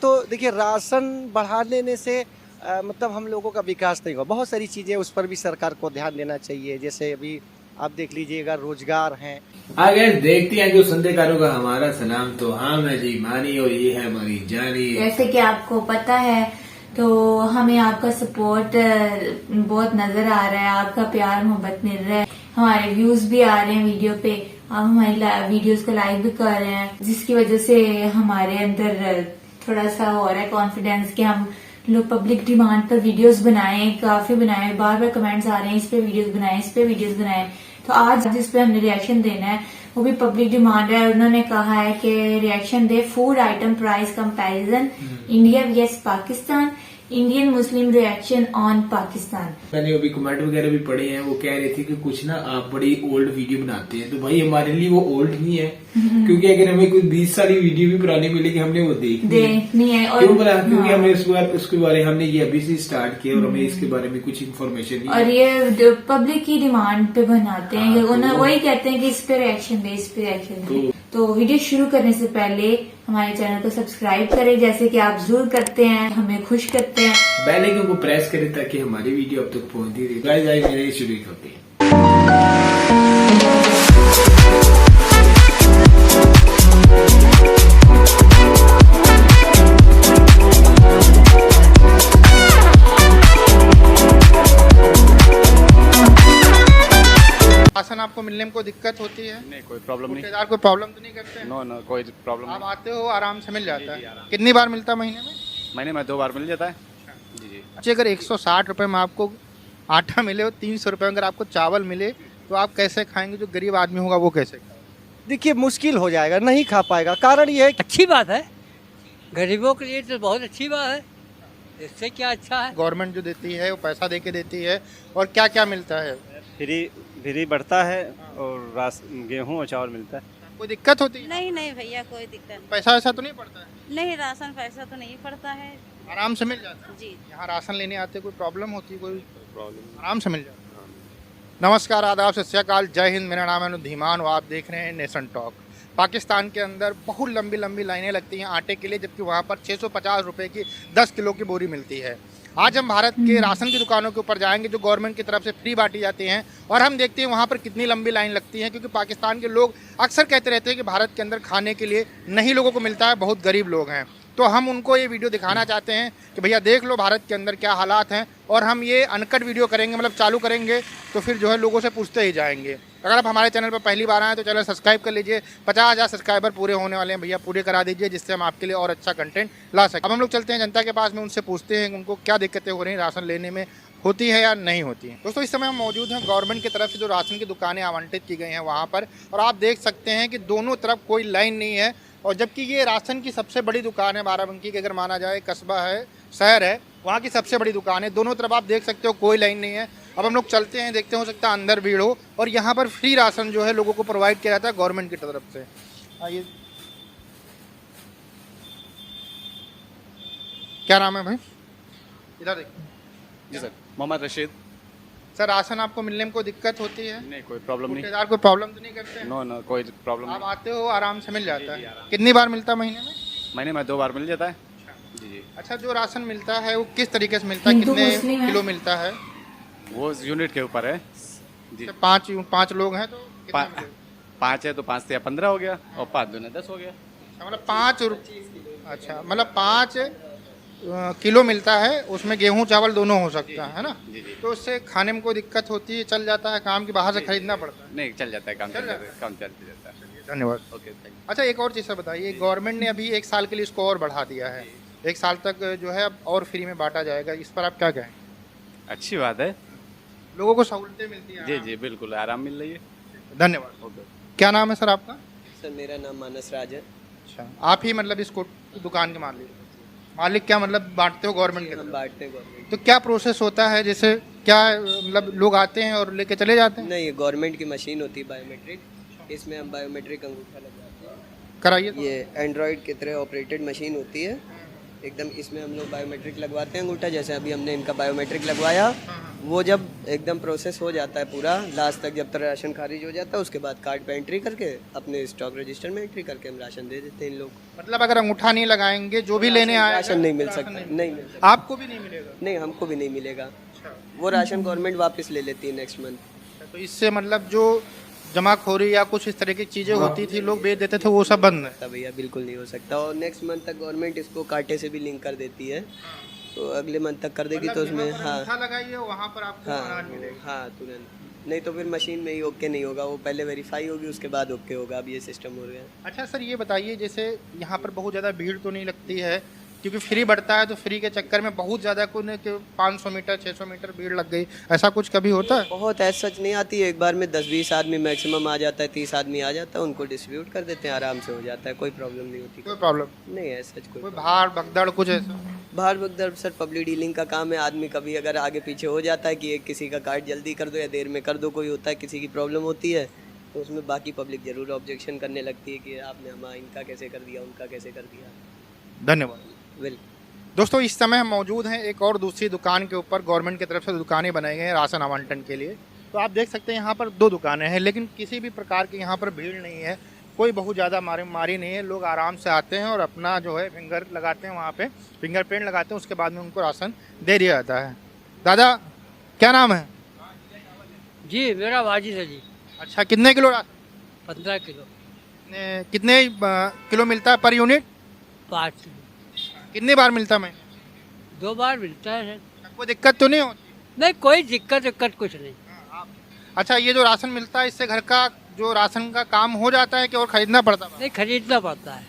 तो देखिए राशन बढ़ा देने से मतलब हम लोगों का विकास नहीं होगा। बहुत सारी चीज़ें उस पर भी सरकार को ध्यान देना चाहिए। जैसे अभी आप देख लीजिएगा रोजगार हैं। आगे देखते हैं जो संदेकारों का हमारा सलाम तो हाँ मैं जी मानी और ये है हमारी जानी। जैसे कि आपको पता है तो हमें आपका सपोर्ट बहुत नजर आ रहा है, आपका प्यार मोहब्बत मिल रहा है, हमारे व्यूज भी आ रहे हैं वीडियो पे, आप हमारी वीडियोस को लाइक भी कर रहे हैं, जिसकी वजह से हमारे अंदर थोड़ा सा हो रहा है कॉन्फिडेंस कि हम लोग पब्लिक डिमांड पर वीडियोस बनाएं, काफी बनाएं, बार बार कमेंट्स आ रहे हैं इस पे वीडियोस बनाएं, इस पे वीडियोस बनाएं। तो आज जिस पे हमने रिएक्शन देना है वो भी पब्लिक डिमांड है। उन्होंने कहा है कि reaction the food item price comparison India VS Pakistan, Indian Muslim reaction on Pakistan. मैंने अभी कमेंट वगैरह भी पढ़े हैं, वो कह रहे थे कि कुछ ना आप बड़ी ओल्ड वीडियो बनाते हैं, तो भाई हमारे लिए वो ओल्ड नहीं है क्योंकि अगर हमें कोई 20 साल वीडियो भी पुरानी मिलेगी हमने वो देखनी है। और क्यों बना? क्योंकि हमने उसके बारे हमने ये अभी से स्टार्ट किया और हमें इसके बारे में कुछ इन्फॉर्मेशन नहीं और ये पब्लिक की डिमांड पे बनाते हैं। तो वही कहते हैं कि इस पे रिएक्शन दे, इस पे रिएक्शन दे। तो वीडियो शुरू करने से पहले हमारे चैनल को सब्सक्राइब करें जैसे कि आप जरूर करते हैं, हमें खुश करते हैं। बेल आइकन को प्रेस करें ताकि हमारी वीडियो अब तक पहुंचती रहे। गाइस मेरे शुरू करते हैं। राशन आपको मिलने में कोई दिक्कत होती है? नहीं, कोई प्रॉब्लम नहीं। ठेकेदार कोई प्रॉब्लम तो नहीं करते हैं? नो कोई प्रॉब्लम आप नहीं। आते हो आराम से मिल जाता है। कितनी बार मिलता है महीने में? महीने में 2 बार मिल जाता है। जी। अच्छा, अगर 160 रुपए में आपको आटा मिले और 300 रुपए में अगर आपको चावल मिले तो आप कैसे खाएंगे? जो गरीब आदमी होगा वो कैसे खाएगा? देखिए मुश्किल हो जाएगा, नहीं खा पाएगा। कारण ये है कि अच्छी बात है, गरीबों के लिए तो बहुत अच्छी बात है। इससे क्या अच्छा है? गवर्नमेंट जो देती है वो पैसा दे के देती है। और क्या क्या मिलता है? फ्री बढ़ता है और गेहूं और चावल मिलता है। कोई दिक्कत होती है? नहीं नहीं भैया, कोई दिक्कत नहीं। पैसा वैसा तो नहीं पड़ता है? नहीं, राशन पैसा तो नहीं पड़ता है। आराम से मिल जाता है? जी। यहाँ राशन लेने आते कोई प्रॉब्लम होती है? कोई प्रॉब्लम आराम से मिल जाता है। नमस्कार, आदाब, सत श्री अकाल, जय हिंद। मेरा नाम है अनुधीमान और आप देख रहे हैं नेशन टॉक। पाकिस्तान के अंदर बहुत लंबी लंबी लाइनें लगती हैं आटे के लिए, जबकि वहाँ पर 650 रुपये की 10 किलो की बोरी मिलती है। आज हम भारत के राशन की दुकानों के ऊपर जाएंगे जो गवर्नमेंट की तरफ से फ्री बांटी जाती हैं, और हम देखते हैं वहाँ पर कितनी लंबी लाइन लगती है। क्योंकि पाकिस्तान के लोग अक्सर कहते रहते हैं कि भारत के अंदर खाने के लिए नहीं लोगों को मिलता है, बहुत गरीब लोग हैं। तो हम उनको ये वीडियो दिखाना चाहते हैं कि भैया देख लो भारत के अंदर क्या हालात हैं, और हम ये अनकट वीडियो करेंगे, मतलब चालू करेंगे तो फिर जो है लोगों से पूछते ही जाएंगे। अगर आप हमारे चैनल पर पहली बार आए तो चैनल सब्सक्राइब कर लीजिए। 50,000 सब्सक्राइबर पूरे होने वाले हैं भैया, पूरे करा दीजिए जिससे हम आपके लिए और अच्छा कंटेंट ला सकें। अब हम लोग चलते हैं जनता के पास में, उनसे पूछते हैं उनको क्या दिक्कतें हो रही हैं, राशन लेने में होती है या नहीं होती है। दोस्तों इस समय हम मौजूद हैं गवर्नमेंट की तरफ से जो राशन की दुकानें आवंटित की गई हैं वहाँ पर, और आप देख सकते हैं कि दोनों तरफ कोई लाइन नहीं है। और जबकि ये राशन की सबसे बड़ी दुकान है बाराबंकी की, अगर माना जाए कस्बा है, शहर है, वहाँ की सबसे बड़ी दुकान है। दोनों तरफ आप देख सकते हो कोई लाइन नहीं है। अब हम लोग चलते हैं, देखते हो सकता है अंदर भीड़ हो। और यहाँ पर फ्री राशन जो है लोगों को प्रोवाइड किया जाता है गवर्नमेंट की तरफ से। आइए, क्या नाम है भाई? इधर देखिए। जी sir, Mohammad Rashid. Sir ration आपको मिलने में कोई दिक्कत होती है? नहीं, कोई प्रॉब्लम नहीं। ठेकेदार कोई प्रॉब्लम तो नहीं करते हैं? नो कोई प्रॉब्लम आप नहीं। आते हो आराम से मिल जाता है। कितनी बार मिलता है महीने में? महीने में 2 बार मिल जाता है। जी। अच्छा, जो राशन मिलता है वो किस तरीके से मिलता है? कितने किलो मिलता है? वो यूनिट के ऊपर है जी। 5 लोग हैं तो कितना मिलेगा? 5 है तो 5 से 15 हो गया, और 5 दूने 10 हो गया। मतलब 5 अच्छा, मतलब 5 किलो मिलता है, उसमें गेहूं चावल दोनों हो सकता है ना? जी। तो उससे खाने में कोई दिक्कत होती है? चल जाता है काम की बाहर से खरीदना पड़ता है? नहीं, चल जाता है काम, चल जाता है। काम चलते जाता है। धन्यवाद। Okay, thank you. अच्छा, एक और चीज़ सर बताइए, गवर्नमेंट ने अभी 1 साल के लिए इसको और बढ़ा दिया है, 1 साल तक जो है अब और फ्री में बांटा जाएगा, इस पर आप क्या कहें? अच्छी बात है। लोगों को सहूलतें मिलती हैं? जी जी, बिल्कुल आराम मिल रही है। धन्यवाद। ओके। क्या नाम है सर आपका? सर मेरा नाम मानस राज है। अच्छा, आप ही मतलब इसको दुकान के मालिक क्या मतलब बांटते हो गवर्नमेंट के हम तरफ? बांटते गवर्नमेंट। तो क्या प्रोसेस होता है, जैसे क्या मतलब लोग आते हैं और लेके चले जाते हैं? नहीं, ये गवर्नमेंट की मशीन होती है बायोमेट्रिक, इसमें हम बायोमेट्रिक अंगूठा लगाते हैं। कराइए तो। ये एंड्रॉयड की तरह ऑपरेटेड मशीन होती है एकदम, इसमें हम लोग बायोमेट्रिक लगवाते हैं अंगूठा। जैसे अभी हमने इनका बायोमेट्रिक लगवाया, वो जब एकदम प्रोसेस हो जाता है पूरा लास्ट तक, जब तक राशन खारिज हो जाता है उसके बाद कार्ड पे एंट्री करके अपने स्टॉक रजिस्टर में एंट्री करके हम राशन दे देते हैं इन लोग को। मतलब अगर अंगूठा नहीं लगाएंगे जो भी लेने आए राशन नहीं मिल सकता, नहीं मिल सकता। आपको भी नहीं मिलेगा? नहीं, हमको भी नहीं मिलेगा। वो राशन गवर्नमेंट वापस ले लेती है नेक्स्ट मंथ। तो इससे मतलब जो जमाखोरी या कुछ इस तरह की चीजें होती थी, लोग बेच देते थे, वो सब बंद है। तब भैया बिल्कुल नहीं हो सकता। और नेक्स्ट मंथ तक गवर्नमेंट इसको कांटे से भी लिंक कर देती है, तो अगले मंथ तक कर देगी। तो उसमें हाँ अंगूठा लगाइए, वहाँ पर आपको अनाज मिलेगा। हाँ तुरंत, नहीं तो फिर मशीन में ही ओके नहीं होगा, वो पहले वेरीफाई होगी उसके बाद ओके होगा। अब ये सिस्टम हो गया है। अच्छा सर, ये बताइए जैसे यहाँ पर बहुत ज़्यादा भीड़ तो नहीं लगती है, क्योंकि फ्री बढ़ता है तो फ्री के चक्कर में बहुत ज़्यादा कोई नहीं कि 500 मीटर 600 मीटर भीड़ लग गई, ऐसा कुछ कभी होता है? बहुत ऐसा सच नहीं आती है। एक बार में 10-20 आदमी मैक्सिमम आ जाता है, 30 आदमी आ जाता है, उनको डिस्ट्रीब्यूट कर देते हैं, आराम से हो जाता है, कोई प्रॉब्लम नहीं होती। कोई प्रॉब्लम नहीं है सच कोई कोई भाड़ भगदड़ कुछ ऐसा? बाहर बगदर सर पब्लिक डीलिंग का काम है। आदमी कभी अगर आगे पीछे हो जाता है कि एक किसी का कार्ड जल्दी कर दो या देर में कर दो, कोई होता है किसी की प्रॉब्लम होती है, तो उसमें बाकी पब्लिक जरूर ऑब्जेक्शन करने लगती है कि आपने हमारा इनका कैसे कर दिया, उनका कैसे कर दिया। धन्यवाद। वेल दोस्तों, इस समय हम मौजूद हैं एक और दूसरी दुकान के ऊपर। गवर्नमेंट की तरफ से दुकानें बनाई गई हैं राशन आवंटन के लिए। तो आप देख सकते हैं यहाँ पर 2 दुकानें हैं, लेकिन किसी भी प्रकार की यहाँ पर भीड़ नहीं है, कोई बहुत ज़्यादा मारी नहीं है। लोग आराम से आते हैं और अपना जो है फिंगर लगाते हैं, वहाँ पे फिंगरप्रिंट लगाते हैं, उसके बाद में उनको राशन दे दिया जाता है। दादा क्या नाम है? जी मेरा वाजिद है जी। अच्छा, कितने किलो राशन? 15 किलो। कितने किलो मिलता है पर यूनिट? 5 किलो। कितनी बार मिलता है महीने? 2 बार मिलता है सर। कोई दिक्कत तो नहीं होती? नहीं, कोई दिक्कत कुछ नहीं। अच्छा, ये जो राशन मिलता है इससे घर का जो राशन का काम हो जाता है कि और खरीदना पड़ता है? नहीं, खरीदना पड़ता है।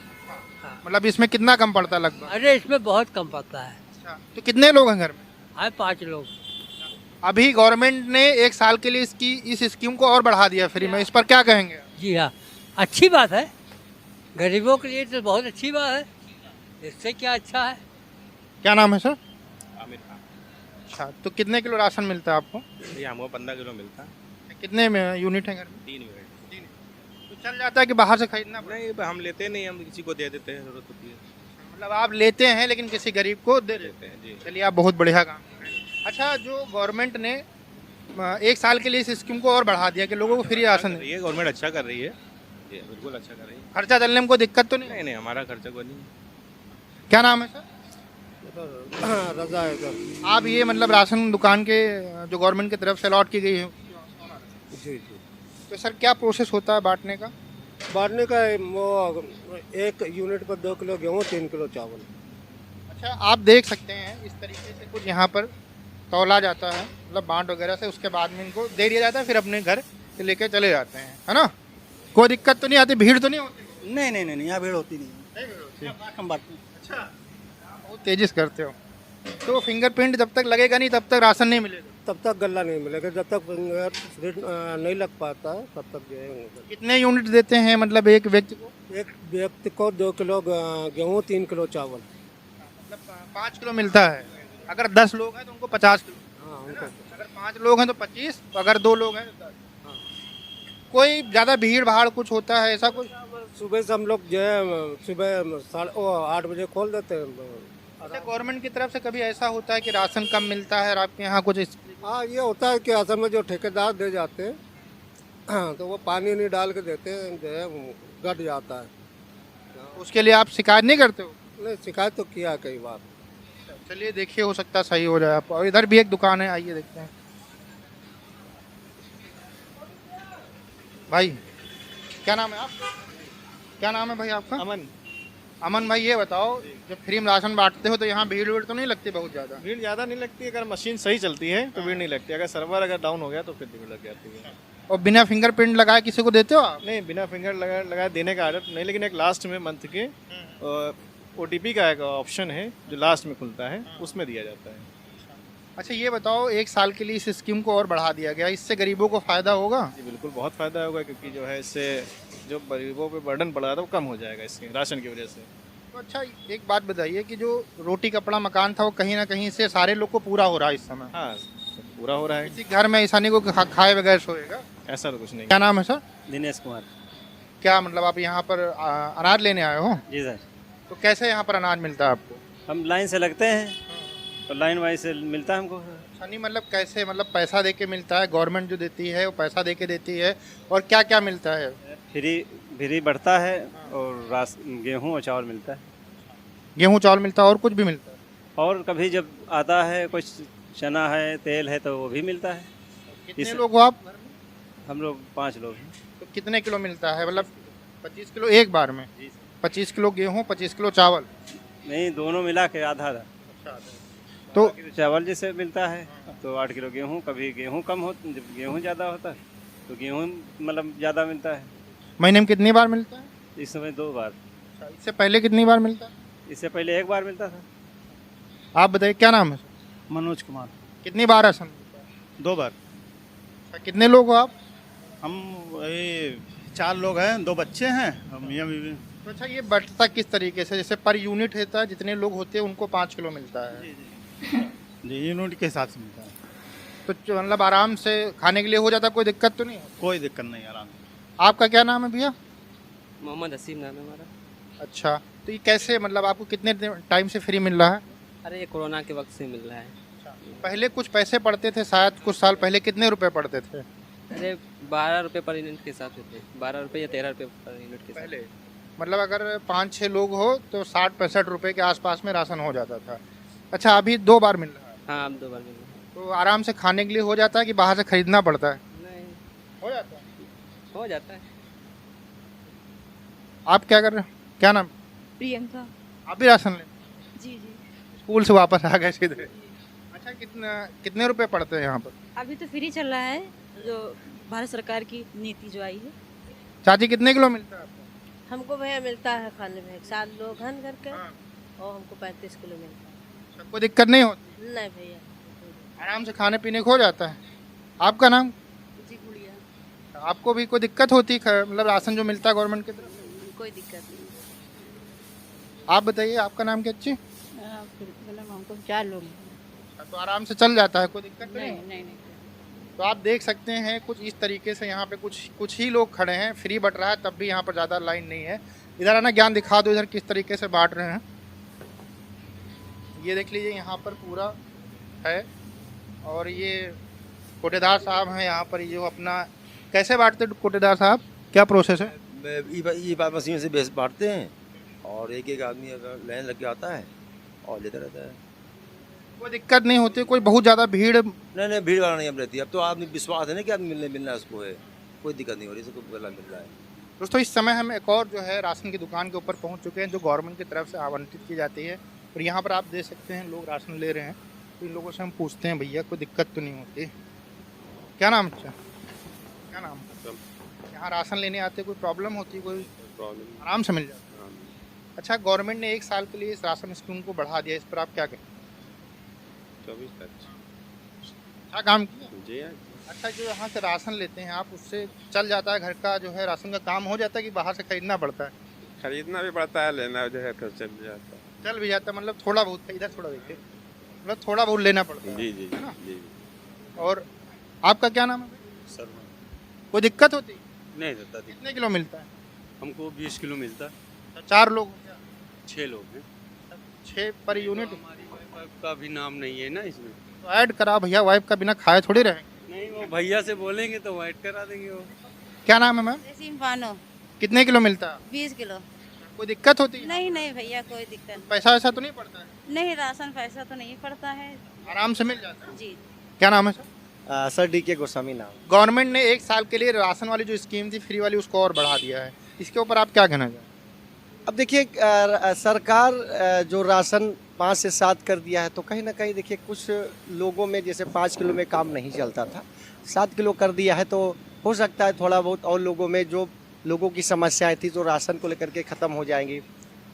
मतलब इसमें कितना कम पड़ता है लगभग? अरे इसमें बहुत कम पड़ता है। अच्छा, तो कितने लोग हैं घर में? आए 5 लोग। अभी गवर्नमेंट ने 1 साल के लिए इस स्कीम को और बढ़ा दिया फ्री में, इस पर क्या कहेंगे? जी हाँ, अच्छी बात है। गरीबों के लिए तो बहुत अच्छी बात है। इससे क्या अच्छा है। क्या नाम है सर? आमिर खान। अच्छा, तो कितने किलो राशन मिलता है आपको? ये हमको 15 किलो मिलता है। कितने में यूनिट है घर में? 3 यूनिट। तो चल जाता है कि बाहर से खरीदना पड़ता नहीं, हम लेते नहीं, हम किसी को दे देते हैं, जरूरत होती है है? मतलब आप लेते हैं लेकिन किसी गरीब को दे देते देते हैं जी। हैं। चलिए, आप बहुत बढ़िया काम कर रहे हैं। अच्छा, जो गवर्नमेंट ने 1 साल के लिए इस स्कीम को और बढ़ा दिया कि लोगों को फ्री राशन दे, ये गवर्नमेंट अच्छा कर रही है, ये बिल्कुल अच्छा कर रही है। खर्चा चलने में कोई दिक्कत तो नहीं? नहीं नहीं, हमारा खर्चा कोई नहीं। क्या नाम है सर? रजा है सर। आप ये मतलब राशन दुकान के जो गवर्नमेंट की तरफ से अलॉट की गई है, जी जी। तो सर क्या प्रोसेस होता है बांटने का? बांटने का वो 1 यूनिट पर 2 किलो गेहूँ 3 किलो चावल। अच्छा, आप देख सकते हैं इस तरीके से कुछ यहाँ पर तौला जाता है, मतलब बांट वगैरह से, उसके बाद में इनको दे दिया जाता है, फिर अपने घर से लेके चले जाते हैं, है ना? कोई दिक्कत तो नहीं आती, भीड़ तो नहीं होती? नहीं नहीं नहीं, यहाँ भीड़ होती नहीं। हम बांटते हैं। अच्छा, बहुत तेजी से करते हो। तो फिंगरप्रिंट जब तक लगेगा नहीं तब तक राशन नहीं मिलेगा? तब तक गल्ला नहीं मिलेगा, जब तक फिंगरप्रिंट नहीं लग पाता है तब तक जो है। कितने यूनिट देते हैं मतलब एक व्यक्ति को? एक व्यक्ति को 2 किलो गेहूँ 3 किलो चावल। मतलब 5 किलो मिलता है। अगर 10 लोग हैं तो उनको 50 किलो। हाँ उनको। अगर 5 लोग हैं तो 25, अगर 2 लोग हैं तो 10। कोई ज़्यादा भीड़ भाड़ कुछ होता है ऐसा कुछ? सुबह से हम लोग जो है सुबह 8 बजे खोल देते हैं। अच्छा, गवर्नमेंट की तरफ से कभी ऐसा होता है कि राशन कम मिलता है और आपके यहाँ कुछ हाँ, ये होता है कि असल में जो ठेकेदार दे जाते हैं तो वो पानी नहीं डाल के देते हैं, जो है घट जाता है। उसके लिए आप शिकायत नहीं करते हो? नहीं, शिकायत तो किया है कई बार। चलिए, देखिए हो सकता है सही हो जाए आपको। और इधर भी एक दुकान है, आइए देखते हैं। भाई क्या नाम है आप? क्या नाम है भाई आपका? अमन। अमन भाई, ये बताओ, जब फ्री में राशन बांटते हो तो यहाँ भीड़ तो नहीं लगती बहुत ज़्यादा? भीड़ ज़्यादा नहीं लगती, अगर मशीन सही चलती है तो भीड़ नहीं लगती, अगर सर्वर अगर डाउन हो गया तो फिर भीड़ लग जाती है। और बिना फिंगरप्रिंट लगाए किसी को देते हो आप? नहीं, बिना फिंगर लगाए देने का आदत नहीं, लेकिन एक लास्ट में मंथ के OTP का एक ऑप्शन है जो लास्ट में खुलता है, उसमें दिया जाता है। अच्छा, ये बताओ, 1 साल के लिए इस स्कीम को और बढ़ा दिया गया, इससे गरीबों को फ़ायदा होगा? जी बिल्कुल, बहुत फ़ायदा होगा, क्योंकि जो है इससे जो गरीबों पे बर्डन पड़ रहा था वो कम हो जाएगा इसके राशन की वजह से। तो अच्छा, एक बात बताइए कि जो रोटी कपड़ा मकान था वो कहीं ना कहीं से सारे लोग को पूरा हो रहा है इस समय? हाँ, पूरा हो रहा है। किसी घर में ऐसा नहीं को खाए बगैर सोएगा? ऐसा तो कुछ नहीं। क्या नाम है सर? दिनेश कुमार। क्या मतलब आप यहाँ पर अनाज लेने आए हो? जी सर। तो कैसे यहाँ पर अनाज मिलता है आपको? हम लाइन से लगते हैं, तो लाइन वाइज से मिलता है हमको। अच्छा, नहीं मतलब कैसे, मतलब पैसा दे के मिलता है, गवर्नमेंट जो देती है वो पैसा दे के देती है, और क्या क्या मिलता है? फ्री बढ़ता है और गेहूँ और चावल मिलता है। गेहूँ चावल मिलता है और कुछ भी मिलता है? और कभी जब आता है कुछ चना है, तेल है तो वो भी मिलता है। कितने लोग हो आप? हम लोग 5 लोग हैं। तो कितने किलो मिलता है? मतलब 25 किलो एक बार में? 25 किलो गेहूँ, 25 किलो चावल? नहीं, दोनों मिला के आधा आधा। तो चावल जैसे मिलता है तो 8 किलो गेहूँ, कभी गेहूँ कम हो, जब गेहूँ ज़्यादा होता है तो गेहूँ मतलब ज़्यादा मिलता है। महीने में कितनी बार मिलता है? इस समय 2 बार। इससे पहले कितनी बार मिलता है? इससे पहले 1 बार मिलता था। आप बताइए क्या नाम है? मनोज कुमार। कितनी बार राशन मिलता है? 2 बार। अच्छा, कितने लोग हो आप? हम वही 4 लोग हैं, 2 बच्चे हैं और मियाँ बीवी। तो अच्छा, ये बढ़ता किस तरीके से? जैसे पर यूनिट होता है, जितने लोग होते हैं उनको 5 किलो मिलता है जी, यूनिट के हिसाब से मिलता है। तो मतलब आराम से खाने के लिए हो जाता है, कोई दिक्कत तो नहीं है? कोई दिक्कत नहीं, आराम। आपका क्या नाम है भैया? मोहम्मद हसीम नाम है हमारा। अच्छा, तो ये कैसे, मतलब आपको कितने टाइम से फ्री मिल रहा है? अरे ये कोरोना के वक्त से मिल रहा है। पहले कुछ पैसे पड़ते थे शायद, कुछ साल पहले कितने रुपए पड़ते थे? अरे 12 रुपये पर यूनिट के हिसाब से थे, 12 रुपये या 13 रुपये पर यूनिट के पहले मतलब अगर 5-6 लोग हो तो 60-65 रुपए के आसपास में राशन हो जाता था। अच्छा, अभी 2 बार मिल रहा है? हाँ, अब 2 बार मिल रहा है। तो आराम से खाने के लिए हो जाता है कि बाहर से खरीदना पड़ता है? नहीं, हो जाता है। हो जाता है। आप क्या कर रहे हो? क्या नाम? प्रियंका। आप भी राशन ले? जी जी। स्कूल से वापस आ गए सीधे? अच्छा, कितने रुपए पड़ते हैं यहाँ पर? अभी तो फ्री चल रहा है, जो भारत सरकार की नीति जो आई है। चाची कितने किलो मिलता है आपको? हमको भैया मिलता है खाने में 7 लोग हैं घर के, हाँ। और हमको 35 किलो मिलता है। सबको दिक्कत नहीं होती? नहीं भैया, आराम से खाने पीने को हो जाता है। आपका नाम? जी गुड़िया। आपको भी कोई दिक्कत होती है मतलब राशन जो मिलता है गवर्नमेंट की तरफ से? कोई दिक्कत नहीं। आप बताइए, आपका नाम क्या अच्छी? हमको 4 लोग हैं। तो आराम से चल जाता है, कोई दिक्कत तो नहीं? नहीं। तो आप देख सकते हैं कुछ इस तरीके से यहाँ पे कुछ ही लोग खड़े हैं, फ्री बट रहा है तब भी यहाँ पर ज़्यादा लाइन नहीं है। इधर आना, ज्ञान दिखा दो इधर किस तरीके से बांट रहे हैं। ये देख लीजिए यहाँ पर पूरा है, और ये कोटेदार साहब हैं यहाँ पर, ये अपना कैसे बांटते कोटेदार साहब, क्या प्रोसेस है? ई बात मशीन से बेस बांटते हैं और एक आदमी अगर लाइन लग के आता है और लेता रहता है। कोई दिक्कत नहीं होती? कोई बहुत ज़्यादा भीड़? नहीं, भीड़ वाला नहीं अब रहती। अब तो आदमी विश्वास है ना कि आदमी मिलना है उसको, है कोई दिक्कत नहीं हो रही, सबको गला मिल रहा है। दोस्तों, इस समय हम एक और जो है राशन की दुकान के ऊपर पहुंच चुके हैं, जो गवर्नमेंट की तरफ से आवंटित की जाती है, और यहाँ पर आप देख सकते हैं लोग राशन ले रहे हैं। तो इन लोगों से हम पूछते हैं, भैया कोई दिक्कत तो नहीं होती? क्या नाम? अच्छा, क्या नाम? यहाँ राशन लेने आते कोई प्रॉब्लम होती? कोई प्रॉब्लम? आराम से मिल जाता है। अच्छा, गवर्नमेंट ने 1 साल के लिए इस राशन स्कीम को बढ़ा दिया, इस पर आप क्या कहें? 24 तक। क्या काम किया जी। अच्छा, जो यहाँ से राशन लेते हैं आप, उससे चल जाता है घर का जो है राशन का काम हो जाता है कि बाहर से खरीदना पड़ता है? खरीदना भी पड़ता है, लेना जो है तो चल जाता है। चल भी जाता है, मतलब थोड़ा बहुत। इधर थोड़ा देखिए, मतलब थोड़ा बहुत लेना पड़ता है। जी जी जी। और आपका क्या नाम है? सर कोई दिक्कत होती? नहीं होता। कितने किलो मिलता है? हमको 20 किलो मिलता है। 4 लोग हो क्या? 6 लोग हैं। 6 पर यूनिट? वाइफ का भी नाम नहीं है ना इसमें। तो ऐड करा भैया, वाइफ का बिना खाए थोड़ी रहेंगे। नहीं, वो भैया से बोलेंगे तो ऐड करा देंगे वो। क्या नाम है मैम? जैसी पानो कितने किलो मिलता है? 20 किलो। कोई दिक्कत होती है? नहीं भैया, कोई दिक्कत नहीं। पैसा वैसा तो नहीं पड़ता है? नहीं, राशन पैसा तो नहीं पड़ता है, आराम से मिल जाता है? जी। क्या नाम है सर? सर DK गोस्वामी नाम। गवर्नमेंट ने 1 साल के लिए राशन वाली जो स्कीम थी फ्री वाली, उसको और बढ़ा दिया है, इसके ऊपर आप क्या कहना चाहेंगे? अब देखिए, सरकार जो राशन 5 से 7 कर दिया है, तो कहीं ना कहीं देखिए कुछ लोगों में जैसे 5 किलो में काम नहीं चलता था, 7 किलो कर दिया है, तो हो सकता है थोड़ा बहुत और लोगों में जो लोगों की समस्याएं थी तो राशन को लेकर के ख़त्म हो जाएंगी।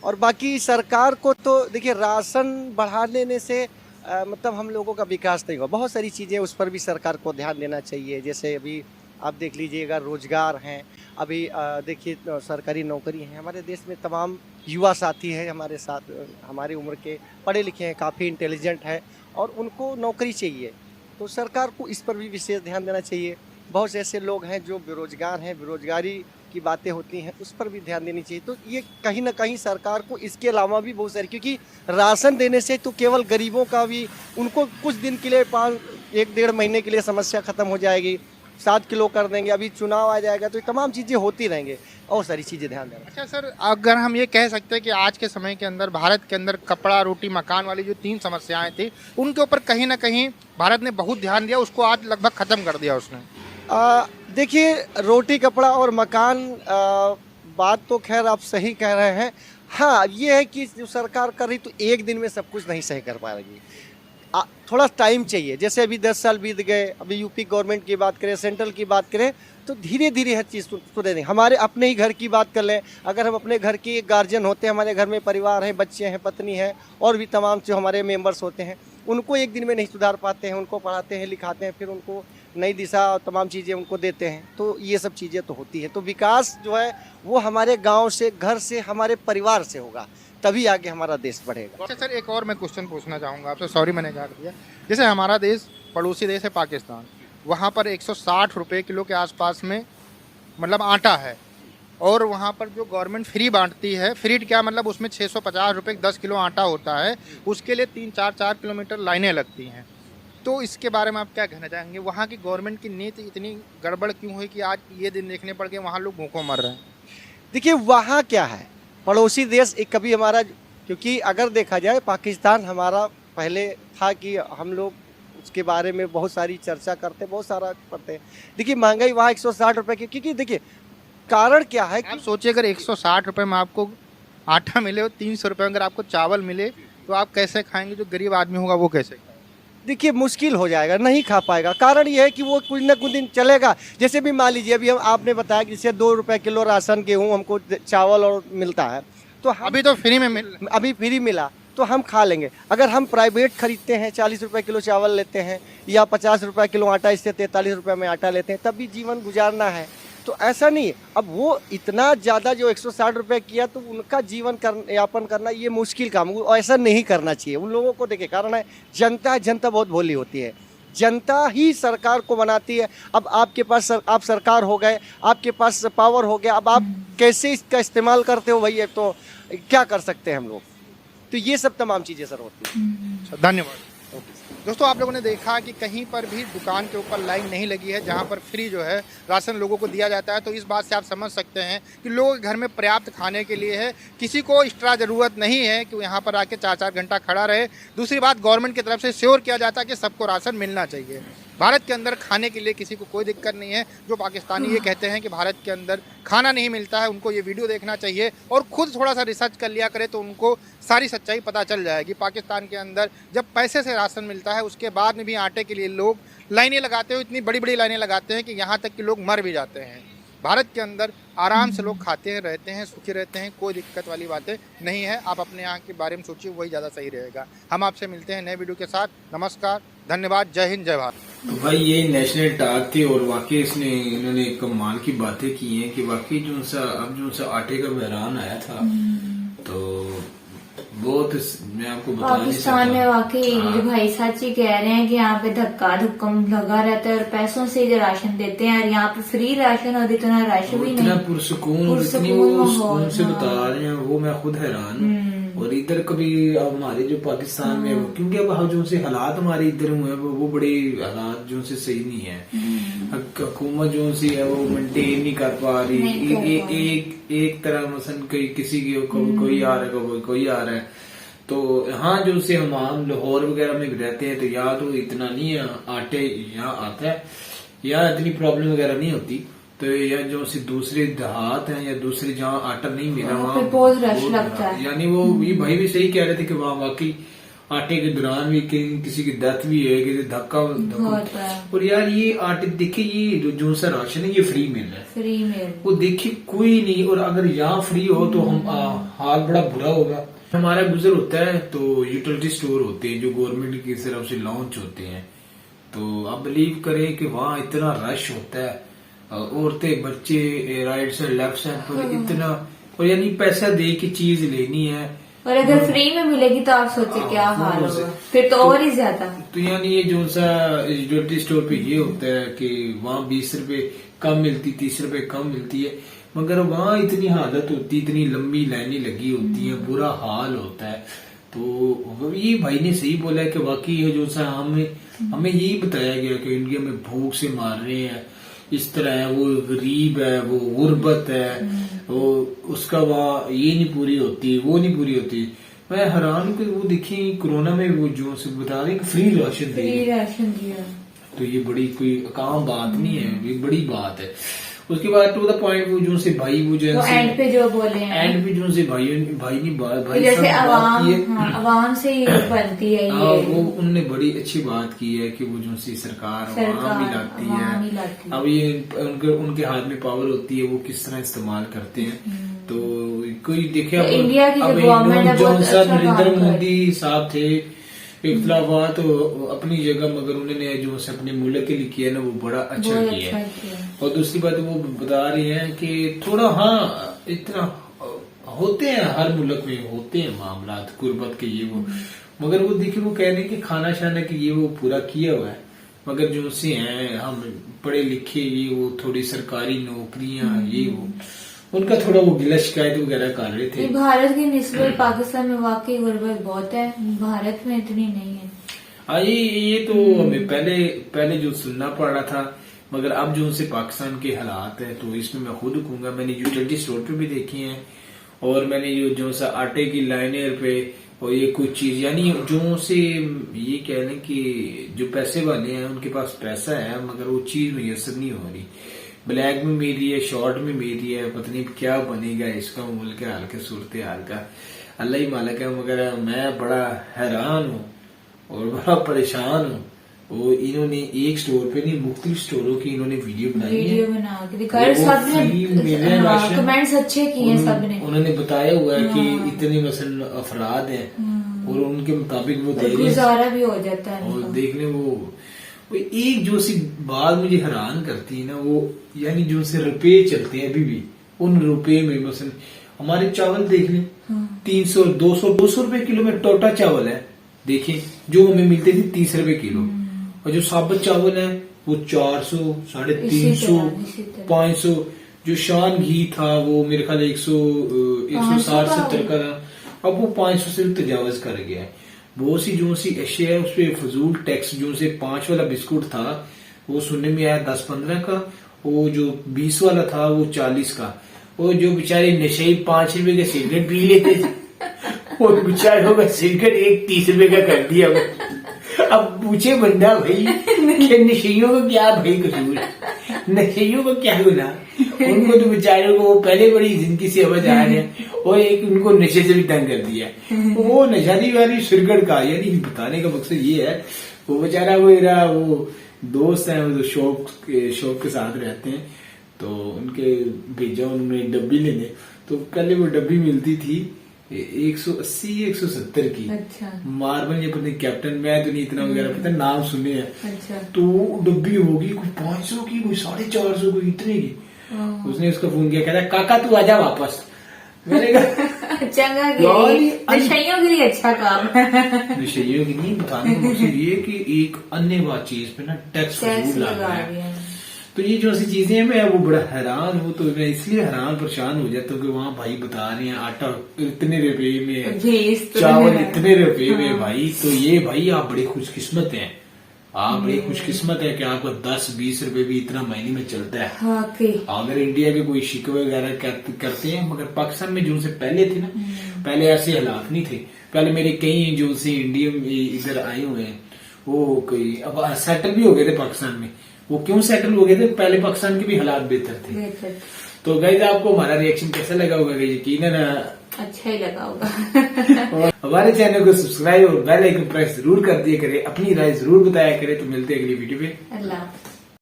और बाकी सरकार को तो देखिए राशन बढ़ा देने से मतलब हम लोगों का विकास नहीं होगा। बहुत सारी चीज़ें उस पर भी सरकार को ध्यान देना चाहिए। जैसे अभी आप देख लीजिएगा, रोजगार हैं, अभी देखिए सरकारी नौकरी हैं। हमारे देश में तमाम युवा साथी हैं हमारे साथ, हमारी उम्र के, पढ़े लिखे हैं, काफ़ी इंटेलिजेंट हैं, और उनको नौकरी चाहिए। तो सरकार को इस पर भी विशेष ध्यान देना चाहिए। बहुत से ऐसे लोग हैं जो बेरोजगार हैं, बेरोजगारी की बातें होती हैं उस पर भी ध्यान देनी चाहिए। तो ये कहीं ना कहीं सरकार को इसके अलावा भी बहुत सारी, क्योंकि राशन देने से तो केवल गरीबों का भी, उनको कुछ दिन के लिए 1-1.5 महीने के लिए समस्या खत्म हो जाएगी, 7 किलो कर देंगे, अभी चुनाव आ जाएगा तो ये तमाम चीज़ें होती रहेंगी और सारी चीज़ें ध्यान देना। अच्छा सर, अगर हम ये कह सकते हैं कि आज के समय के अंदर भारत के अंदर कपड़ा, रोटी, मकान वाली जो 3 समस्याएं थी उनके ऊपर कहीं ना कहीं भारत ने बहुत ध्यान दिया, उसको आज लगभग खत्म कर दिया उसने। देखिए, रोटी, कपड़ा और मकान, बात तो खैर आप सही कह रहे हैं। हाँ, ये है कि जो सरकार कर रही तो एक दिन में सब कुछ नहीं सही कर पाएगी, थोड़ा टाइम चाहिए। जैसे अभी 10 साल बीत गए, अभी यूपी गवर्नमेंट की बात करें, सेंट्रल की बात करें, तो धीरे धीरे हर चीज़ सुधरेगी। हमारे अपने ही घर की बात कर लें, अगर हम अपने घर के गार्जियन होते हैं, हमारे घर में परिवार है, बच्चे हैं, पत्नी है और भी तमाम जो हमारे मेंबर्स होते हैं, उनको एक दिन में नहीं सुधार पाते हैं, उनको पढ़ाते हैं, लिखाते हैं, फिर उनको नई दिशा और तमाम चीज़ें उनको देते हैं, तो ये सब चीज़ें तो होती है। तो विकास जो है वो हमारे गाँव से, घर से, हमारे परिवार से होगा, तभी आगे हमारा देश बढ़ेगा। अच्छा सर, एक और मैं क्वेश्चन पूछना चाहूँगा आपसे, सॉरी मैंने काट दिया। जैसे हमारा देश पड़ोसी देश है पाकिस्तान, वहाँ पर 160 रुपये किलो के आसपास में मतलब आटा है, और वहाँ पर जो गवर्नमेंट फ्री बांटती है, फ्री क्या मतलब उसमें 650 रुपये 10 किलो आटा होता है, उसके लिए 3-4 किलोमीटर लाइनें लगती हैं। तो इसके बारे में आप क्या कहना चाहेंगे? वहाँ की गवर्नमेंट की नीति इतनी गड़बड़ क्यों हुई कि आज ये दिन देखने पड़ गए वहाँ लोग भूखों मर रहे हैं? देखिए, वहाँ क्या है, पड़ोसी देश एक कभी हमारा, क्योंकि अगर देखा जाए पाकिस्तान हमारा पहले था कि हम लोग उसके बारे में बहुत सारी चर्चा करते, बहुत सारा करते हैं। देखिए, महंगाई वहाँ 160 रुपये की, क्योंकि देखिए कारण क्या है आप सोचिए, अगर 160 रुपये में आपको आटा मिले और 300 रुपये अगर आपको चावल मिले तो आप कैसे खाएंगे? जो गरीब आदमी होगा वो कैसे खाएगा? देखिए, मुश्किल हो जाएगा, नहीं खा पाएगा। कारण ये है कि वो कुछ ना कुछ दिन चलेगा। जैसे भी मान लीजिए, अभी हम आपने बताया कि जैसे 2 रुपये किलो राशन, गेहूँ हमको चावल और मिलता है, तो अभी तो फ्री में अभी फ्री मिला तो हम खा लेंगे। अगर हम प्राइवेट खरीदते हैं, 40 रुपये किलो चावल लेते हैं या 50 रुपये किलो आटा, इससे 43 रुपये में आटा लेते हैं, तब भी जीवन गुजारना है। तो ऐसा नहीं, अब वो इतना ज़्यादा जो 160 रुपये किया तो उनका जीवन यापन करना ये मुश्किल काम, ऐसा नहीं करना चाहिए उन लोगों को। देखिए, कारण है जनता है, जनता बहुत भोली होती है, जनता ही सरकार को बनाती है। अब आपके पास आप सरकार हो गए, आपके पास पावर हो गया, अब आप कैसे इसका इस्तेमाल करते हो भैया, तो क्या कर सकते हैं हम लोग। तो ये सब तमाम चीज़ें सर होती हैं। धन्यवाद। दोस्तों, आप लोगों ने देखा कि कहीं पर भी दुकान के ऊपर लाइन नहीं लगी है जहां पर फ्री जो है राशन लोगों को दिया जाता है। तो इस बात से आप समझ सकते हैं कि लोग घर में पर्याप्त खाने के लिए है, किसी को एक्स्ट्रा ज़रूरत नहीं है कि वो यहाँ पर आके 4-4 घंटा खड़ा रहे। दूसरी बात, गवर्नमेंट की तरफ से श्योर किया जाता है कि सबको राशन मिलना चाहिए। भारत के अंदर खाने के लिए किसी को कोई दिक्कत नहीं है। जो पाकिस्तानी ये कहते हैं कि भारत के अंदर खाना नहीं मिलता है, उनको ये वीडियो देखना चाहिए और खुद थोड़ा सा रिसर्च कर लिया करे तो उनको सारी सच्चाई पता चल जाएगी। पाकिस्तान के अंदर जब पैसे से राशन मिलता है, उसके बाद में भी आटे के लिए लोग लाइनें लगाते हैं, इतनी बड़ी बड़ी लाइनें लगाते हैं कि यहाँ तक कि लोग मर भी जाते हैं। भारत के अंदर आराम से लोग खाते हैं, रहते हैं, सुखी रहते हैं, कोई दिक्कत वाली बातें नहीं है। आप अपने यहाँ के बारे में सोचिए, वही ज़्यादा सही रहेगा। हम आपसे मिलते हैं नए वीडियो के साथ। नमस्कार, धन्यवाद, जय हिंद, जय भारत। तो भाई ये नेशनल टॉक थे और वाकई इन्होंने कमाल की बातें की हैं कि वाकई जो सा आटे का बहरान आया था, तो बहुत, मैं आपको बता नहीं सकता। पाकिस्तान में वाकई भाई सच ही कह रहे हैं कि यहाँ पे धक्का धुक्कम लगा रहता है और पैसों से जो राशन देते हैं, और यहाँ पे फ्री राशन और इतना राशन भी नहीं, इतना पुरसुकून और इतनी वो सुकून से बता रहे हैं, वो मैं खुद हैरान हूँ। और इधर कभी हमारे जो पाकिस्तान में, क्योंकि अब हम जो से हालात हमारे इधर हुए हैं वो बड़े हालात जो से सही नहीं है। हुकूमत जो सी है वो मेंटेन नहीं कर पा रही। एक तरह मसलन किसी की कोई आ रहा है, कोई आ रहा है, तो हाँ जो से हम लाहौर वगैरह में भी रहते हैं तो या तो इतना नहीं है आटे यहाँ आता है, या इतनी प्रॉब्लम वगैरह नहीं होती। तो या जो से दूसरे देहात हैं या दूसरे जहाँ आटा नहीं मिला वहाँ बहुत रश लगता है। यानी वो ये भाई भी सही कह रहे थे कि वहाँ वाकई आटे के दौरान भी किसी की डेथ भी है, किसी धक्का। और यार ये आटे देखिए, ये जो सा राशन है ये फ्री मिल रहा है, फ्री मिल, वो देखिए कोई नहीं। और अगर यहाँ फ्री हो तो हम हाल बड़ा बुरा होगा। हमारा गुजर होता है तो यूटिलिटी स्टोर होते हैं जो गवर्नमेंट की तरफ से लॉन्च होते हैं, तो आप बिलीव करें कि वहाँ इतना रश होता है, औरतें बच्चे राइट साइड लेफ्ट साइड पर इतना, और यानी पैसा दे के चीज लेनी है, और अगर फ्री में मिलेगी तो आप सोचिए क्या हाल होगा, फिर तो और ही ज्यादा। तो यानी ये जो सा यूटिलिटी स्टोर पे ये होता है कि वहाँ 20 रुपए कम मिलती, 30 रुपए कम मिलती है, मगर वहाँ इतनी हालत होती, इतनी लंबी लाइनें लगी होती हैं, बुरा हाल होता है। तो ये भाई ने सही बोला है कि वाकई ये जो सा हमें यही बताया गया कि इंडिया में भूख से मार रहे हैं, इस तरह है, वो गरीब है, वो गुर्बत है, वो उसका वहाँ ये नहीं पूरी होती, वो नहीं पूरी होती। मैं हैरान हूँ कि वो देखिए कोरोना में वो जो से बता रहे हैं फ्री राशन दिया, तो ये बड़ी कोई काम बात नहीं है, ये बड़ी बात है। उसके बाद टू द पॉइंट वो जो से भाई वो जो एंड पे जो बोले हैं, एंड पे जो से भाई ने भाई जैसे अवाम से ही बनती है ये, वो उन्होंने बड़ी अच्छी बात की है कि वो जो सी सरकार अवाम मिलाती है। अब ये उनके हाथ में पावर होती है, वो किस तरह इस्तेमाल करते हैं। तो कोई देखे तो इंडिया की अब गवर्नमेंट जो नरेंद्र मोदी साहब थे, इख्तलाफात अपनी जगह, मगर उन्होंने जो से अपने मुल्क के लिए किया ना वो बड़ा अच्छा किया है। और दूसरी बात वो बता रही हैं कि थोड़ा इतना होते हैं, हर मुल्क में होते हैं मामला गुर्बत के ये वो, मगर वो देखिए वो कह रहे हैं कि खाना शाना के ये वो पूरा किया हुआ है। मगर जो से हैं हम पढ़े लिखे, ये वो थोड़ी सरकारी नौकरियां ये वो, उनका थोड़ा वो गिला शिकायत वगैरह कर रहे थे। भारत की निस्बत पाकिस्तान में वाकई गुर्बत बहुत है, भारत में इतनी नहीं है। ये तो हमें पहले जो सुनना पड़ रहा था, मगर अब जो उनसे पाकिस्तान के हालात है तो इसमें मैं खुद कहूंगा, मैंने यूटिलिटी स्टोर पे भी देखी हैं, और मैंने जो सा आटे की लाइनर पे और ये कुछ चीज, यानी जो से ये कह लें कि जो पैसे वाले हैं उनके पास पैसा है, मगर वो चीज मुयसर नहीं हो रही। ब्लैक में मिल रही है, शॉर्ट में मिल रही है, पता नहीं क्या बनेगा इसका मुल्क हाल का, सूरत हाल का अल्लाह ही मालिक है। मगर मैं बड़ा हैरान हूँ और बड़ा परेशान हूँ। वो इन्होंने एक स्टोर पे नहीं, मुख्तलिफ स्टोरों की इन्होंने वीडियो बनाई है, कमेंट्स अच्छे किए हैं सबने। उन्होंने बताया हुआ है कि इतने मसलन अफराद हैं और उनके मुताबिक वो गुजारा भी हो जाता है। और देख ले वो एक जो सी बात मुझे हैरान करती है ना, वो यानी जो से रुपए चलते हैं अभी भी, उन रुपए में मसलन हमारे चावल देख लें 300 200 रुपए किलो में टोटा चावल है, देखिए जो हमें मिलते थे 30 रुपए किलो, और जो साबुत चावल है वो 400 350 500, जो शान घी था वो मेरे ख्याल 160-70 का था, अब वो 500 से तजावज कर गया है। बहुत सी जो सी अशिया है उस पर फजूल टैक्स, जो से 5 वाला बिस्कुट था वो सुनने में आया 10-15 का, वो जो 20 वाला था वो 40 का। वो जो बेचारे नशे 5 रुपए का सिगरेट पी लेते थे, वो बेचारों का सिगरेट एक 30 रुपए का कर दिया। अब पूछे बंदा भाई कि नशेइयों को क्या भाई कसूर, नशेइयों को क्या गुना, उनको तो बेचारों को वो पहले बड़ी जिंदगी से समझ आ रहे हैं, और एक उनको नशे से भी तंग कर दिया। वो नशानी वाली सिगरेट का, यानी बताने का मकसद ये है, वो बेचारा वो दोस्त है, वो शौक के साथ रहते हैं, तो उनके भेजा उन्होंने डब्बी लेने, तो पहले वो डब्बी मिलती थी 180-170 की। अच्छा। मार्बल, ये पता कैप्टन, मैं तो नहीं इतना वगैरह पता, नाम सुने हैं। अच्छा। तो डब्बी होगी कोई 500 की, कोई 450 की, इतने की। उसने उसका फोन किया, कहता काका तू आजा वापस। मैंने कहा चंगा नशेइयों के लिए अच्छा काम है। नशेइयों की नहीं, बताने का मकसद ये कि एक अन्य चीज पे ना टैक्स लगा है। तो ये जो सी चीजें हैं, मैं वो बड़ा हैरान हूँ। तो मैं इसलिए हैरान परेशान हो जाता हूँ कि वहाँ भाई बता रहे हैं आटा इतने रुपए में, चावल इतने रुपए में भाई। तो ये भाई आप बड़े खुशकिस्मत हैं, आप बड़े खुशकिस्मत है कि आपको 10-20 रुपए भी इतना महीने में चलता है। अगर इंडिया के कोई शिकवे वगैरह करते हैं, मगर पाकिस्तान में जो से पहले थे ना, पहले ऐसे हालात नहीं थे। पहले मेरे कई जो से इंडिया में इधर आए हुए हैं, वो कोई अब सेटल भी हो गए थे पाकिस्तान में। वो क्यों सेटल हो गए थे, पहले पाकिस्तान के भी हालात बेहतर थे। तो गाइस आपको हमारा रिएक्शन कैसा लगा होगा, यकीनन अच्छा ही लगा होगा। और हमारे चैनल को सब्सक्राइब और बेल आइकन प्रेस जरूर कर दिया करें, अपनी राय जरूर बताया करें। तो मिलते हैं अगली वीडियो में। अल्लाह।